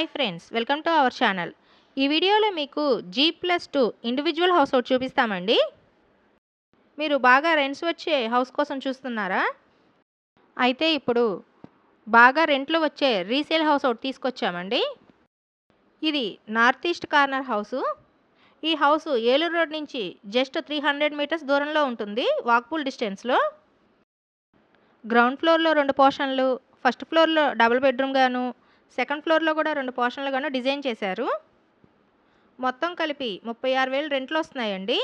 Hi friends, welcome to our channel. ఈ వీడియోలో మీకు G+2 ఇండివిజువల్ హౌస్ ఒకటి చూపిస్తామండి. మీరు బాగా రెంట్స్ వచ్చే హౌస్ కోసం చూస్తున్నారా? అయితే ఇప్పుడు బాగా రెంట్లు వచ్చే రీసేల్ హౌస్ ఒకటి తీసుకొచ్చామండి. ఇది నార్త్ ఈస్ట్ కార్నర్ హౌసు. ఈ హౌసు ఏలూరు రోడ్ నుంచి జస్ట్ 300 మీటర్స్ దూరంలో ఉంటుంది, వాక్బుల్ డిస్టెన్స్లో. గ్రౌండ్ ఫ్లోర్లో 2 పోర్షన్లు, ఫస్ట్ ఫ్లోర్లో డబుల్ బెడ్రూమ్ గాను, సెకండ్ ఫ్లోర్లో కూడా 2 పోర్షన్లు గాను డిజైన్ చేశారు. మొత్తం కలిపి 36,000 రెంట్లు వస్తున్నాయండి.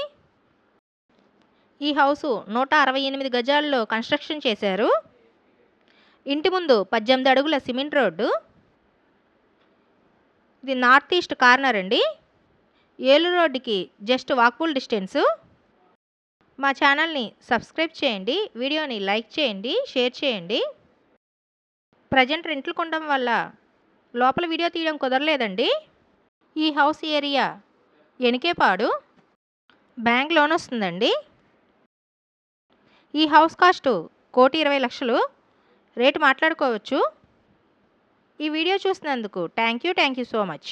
ఈ హౌసు 168 గజాల్లో కన్స్ట్రక్షన్ చేశారు. ఇంటి ముందు 18 అడుగుల సిమెంట్ రోడ్డు. ఇది నార్త్ ఈస్ట్ కార్నర్ అండి. ఏలూరు రోడ్డుకి జస్ట్ వాక్బుల్ డిస్టెన్సు. మా ఛానల్ని సబ్స్క్రైబ్ చేయండి, వీడియోని లైక్ చేయండి, షేర్ చేయండి. ప్రజెంట్ రెంట్లు కొనడం వల్ల లోపల వీడియో తీయడం కుదరలేదండి. ఈ house area Enikepadu. Bank loan వస్తుందండి. ఈ హౌస్ కాస్ట్ 1,20,00,000. రేటు మాట్లాడుకోవచ్చు. ఈ వీడియో చూసినందుకు థ్యాంక్ యూ సో మచ్.